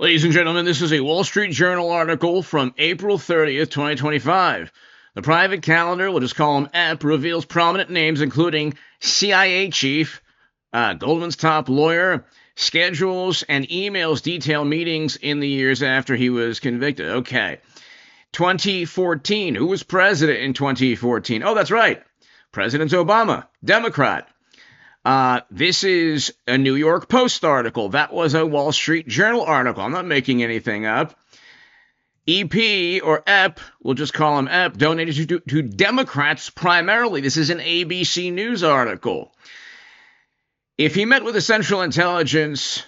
Ladies and gentlemen, this is a Wall Street Journal article from April 30th, 2025. The private calendar, we'll just call him EP, reveals prominent names including CIA chief, Goldman's top lawyer, schedules and emails detail meetings in the years after he was convicted. Okay. 2014. Who was president in 2014? Oh, that's right. President Obama, Democrat. This is a New York Post article. That was a Wall Street Journal article. I'm not making anything up. EP or EP, we'll just call him EP, donated to Democrats primarily. This is an ABC News article. If he met with a Central Intelligence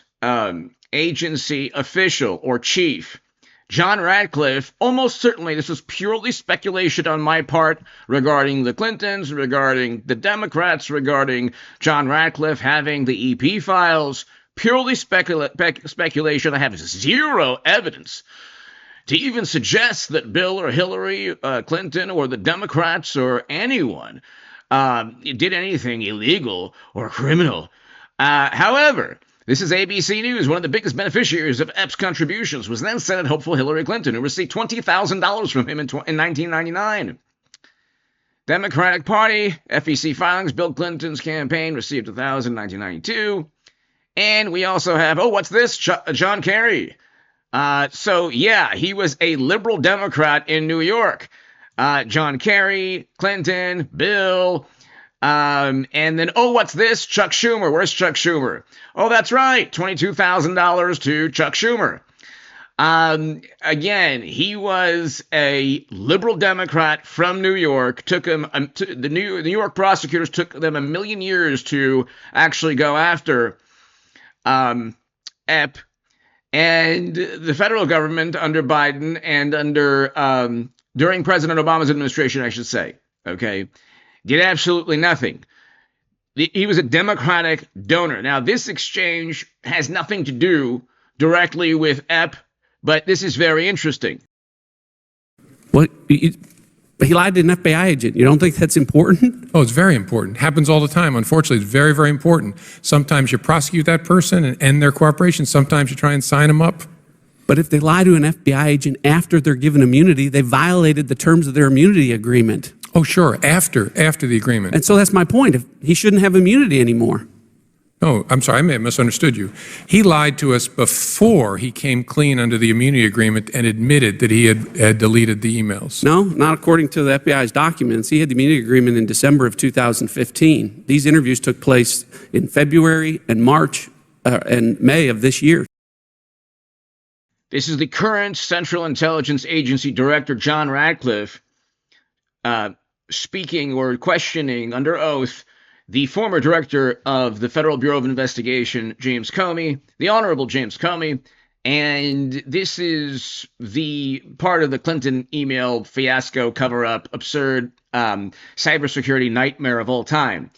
Agency official or chief, John Ratcliffe, almost certainly this was purely speculation on my part regarding the Clintons, regarding the Democrats, regarding John Ratcliffe having the EP files, purely speculation. I have zero evidence to even suggest that Bill or Hillary Clinton or the Democrats or anyone did anything illegal or criminal. However, this is ABC News. One of the biggest beneficiaries of Epps' contributions was then Senate hopeful Hillary Clinton, who received $20,000 from him in 1999. Democratic Party, FEC filings, Bill Clinton's campaign received $1,000 in 1992. And we also have, what's this? John Kerry. So, yeah, he was a liberal Democrat in New York. John Kerry, Clinton, Bill. And then, what's this? Chuck Schumer. Where's Chuck Schumer? Oh, that's right. $22,000 to Chuck Schumer. Again, he was a liberal Democrat from New York. Took him, the New York prosecutors took them 1 million years to actually go after Epp. And the federal government under Biden and under, during President Obama's administration, I should say, okay, did absolutely nothing. He was a Democratic donor. Now, this exchange has nothing to do directly with Epp, but this is very interesting. Well, he lied to an FBI agent. You don't think that's important? Oh, it's very important. Happens all the time. Unfortunately, it's very, very important. Sometimes you prosecute that person and end their cooperation. Sometimes you try and sign them up. But if they lie to an FBI agent after they're given immunity, they violated the terms of their immunity agreement. Oh, sure, after the agreement. And so that's my point. He shouldn't have immunity anymore. No, I'm sorry, I may have misunderstood you. He lied to us before he came clean under the immunity agreement and admitted that he had deleted the emails. No, not according to the FBI's documents. He had the immunity agreement in December of 2015. These interviews took place in February and March and May of this year. This is the current Central Intelligence Agency Director, John Ratcliffe, speaking or questioning under oath the former director of the Federal Bureau of Investigation, James Comey, the Honorable James Comey, and this is the part of the Clinton email fiasco, cover-up, absurd cybersecurity nightmare of all time.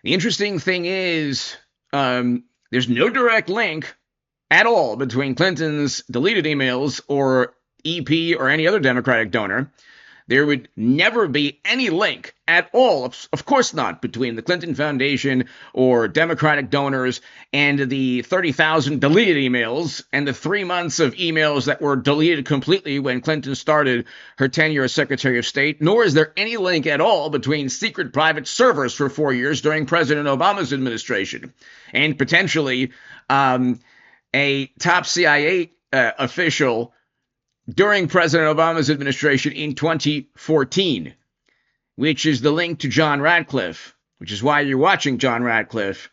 The interesting thing is there's no direct link at all between Clinton's deleted emails or EP or any other Democratic donor. There would never be any link at all, of course not, between the Clinton Foundation or Democratic donors and the 30,000 deleted emails and the 3 months of emails that were deleted completely when Clinton started her tenure as Secretary of State, nor is there any link at all between secret private servers for 4 years during President Obama's administration and potentially a top CIA official during President Obama's administration in 2014, which is the link to John Ratcliffe, which is why you're watching John Ratcliffe,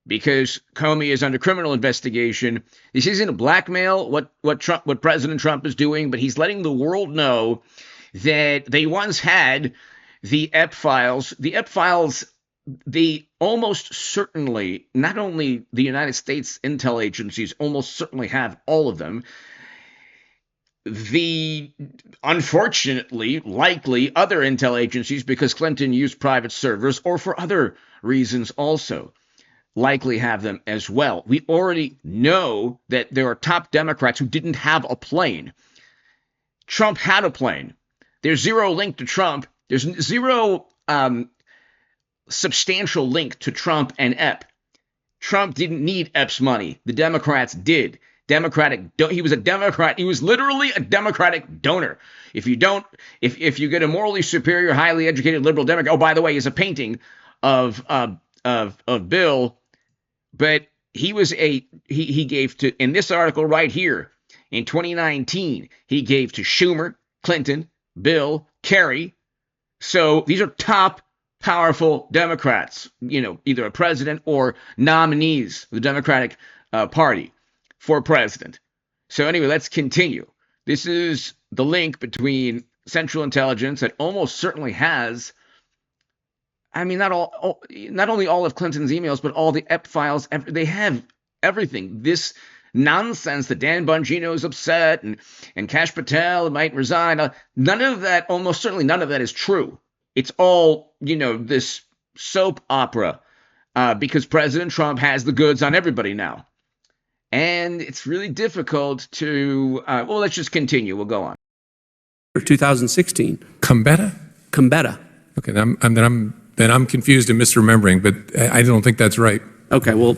because Comey is under criminal investigation. This isn't blackmail, what President Trump is doing, but he's letting the world know that they once had the EP files. The EP files, they almost certainly, not only the United States intel agencies almost certainly have all of them, the unfortunately likely other intel agencies, because Clinton used private servers or for other reasons also, likely have them as well. We already know that there are top Democrats who didn't have a plane. Trump had a plane. There's zero link to Trump. There's zero substantial link to Trump and Epp. Trump didn't need Epps' money. The Democrats did. He was a Democrat. He was literally a Democratic donor. If you get a morally superior, highly educated liberal Democrat, oh, by the way, is a painting of Bill, but he gave to, in this article right here, in 2019, he gave to Schumer, Clinton, Bill, Kerry. So these are top, powerful Democrats, either a president or nominees of the Democratic Party for president. So anyway, let's continue. This is the link between Central Intelligence that almost certainly has, not only all of Clinton's emails, but all the EP files. They have everything. This nonsense that Dan Bongino is upset and Kash Patel might resign. None of that, almost certainly none of that is true. It's all, this soap opera because President Trump has the goods on everybody now. And it's really difficult to, let's just continue. We'll go on. 2016. Combetta? Okay, then I'm confused and misremembering, but I don't think that's right. Okay, well,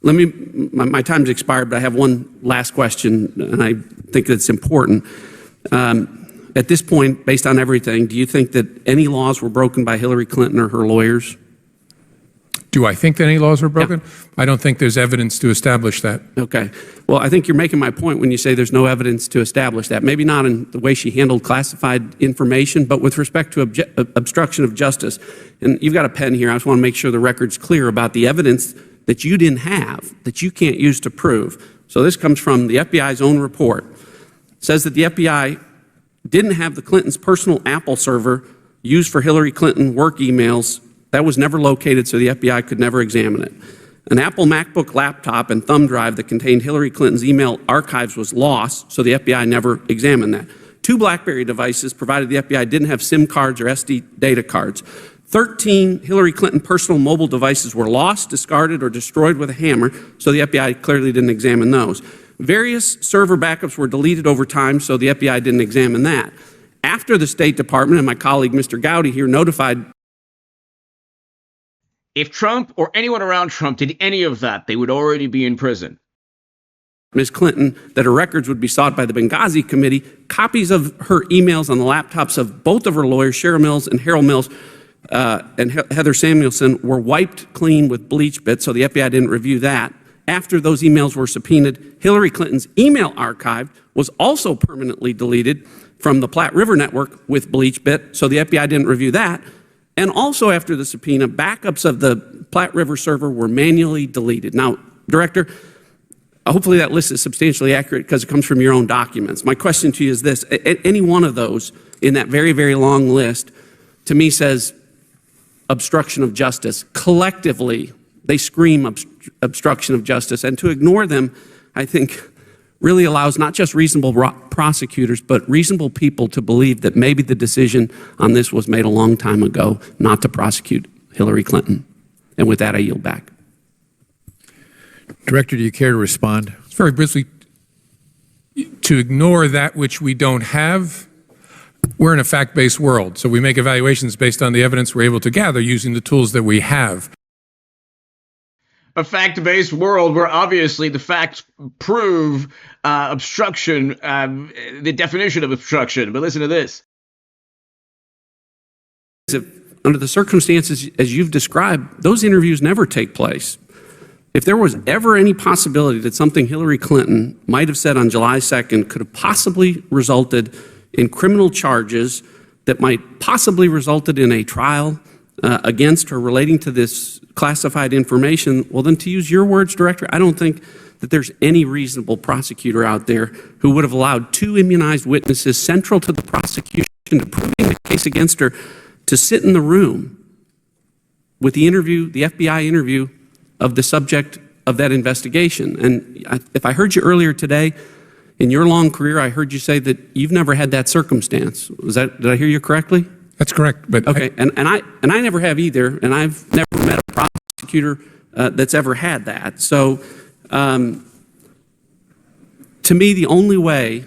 my time's expired, but I have one last question, and I think it's important. At this point, based on everything, do you think that any laws were broken by Hillary Clinton or her lawyers? Do I think that any laws were broken? Yeah. I don't think there's evidence to establish that. Okay. Well, I think you're making my point when you say there's no evidence to establish that. Maybe not in the way she handled classified information, but with respect to obstruction of justice. And you've got a pen here. I just want to make sure the record's clear about the evidence that you didn't have, that you can't use to prove. So this comes from the FBI's own report. It says that the FBI didn't have the Clintons' personal Apple server used for Hillary Clinton work emails. That was never located, so the FBI could never examine it. An Apple MacBook laptop and thumb drive that contained Hillary Clinton's email archives was lost, so the FBI never examined that. 2 BlackBerry devices, provided the FBI didn't have SIM cards or SD data cards. 13 Hillary Clinton personal mobile devices were lost, discarded, or destroyed with a hammer, so the FBI clearly didn't examine those. Various server backups were deleted over time, so the FBI didn't examine that. After the State Department and my colleague Mr. Gowdy here notified. If Trump or anyone around Trump did any of that, they would already be in prison. Ms. Clinton, that her records would be sought by the Benghazi Committee. Copies of her emails on the laptops of both of her lawyers, Cheryl Mills and Harold Mills, and Heather Samuelson, were wiped clean with bleach bits, so the FBI didn't review that. After those emails were subpoenaed, Hillary Clinton's email archive was also permanently deleted from the Platte River Network with bleach bit, so the FBI didn't review that. And also after the subpoena, backups of the Platte River server were manually deleted. Now, Director, hopefully that list is substantially accurate because it comes from your own documents. My question to you is this: any one of those in that very, very long list, to me, says obstruction of justice. Collectively, they scream obstruction of justice. And to ignore them, I think, really allows not just reasonable prosecutors, but reasonable people to believe that maybe the decision on this was made a long time ago not to prosecute Hillary Clinton. And with that, I yield back. Director, do you care to respond? It's very briefly, to ignore that which we don't have. We're in a fact-based world, so we make evaluations based on the evidence we're able to gather using the tools that we have. A fact-based world where obviously the facts prove obstruction, the definition of obstruction. But listen to this. Under the circumstances as you've described, those interviews never take place. If there was ever any possibility that something Hillary Clinton might have said on July 2nd could have possibly resulted in criminal charges that might possibly resulted in a trial against her relating to this classified information, well then, to use your words, Director, I don't think that there's any reasonable prosecutor out there who would have allowed 2 immunized witnesses central to the prosecution to proving the case against her to sit in the room with the interview, the FBI interview of the subject of that investigation. And if I heard you earlier today, in your long career, I heard you say that you've never had that circumstance. Did I hear you correctly? That's correct. But okay, and I never have either, and I've never met a prosecutor that's ever had that. So, to me, the only way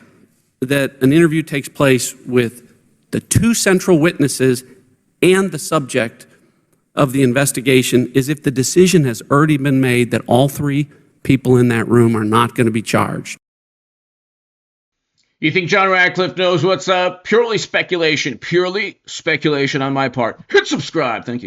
that an interview takes place with the 2 central witnesses and the subject of the investigation is if the decision has already been made that all 3 people in that room are not going to be charged. You think John Ratcliffe knows what's up? Purely speculation on my part. Hit subscribe. Thank you.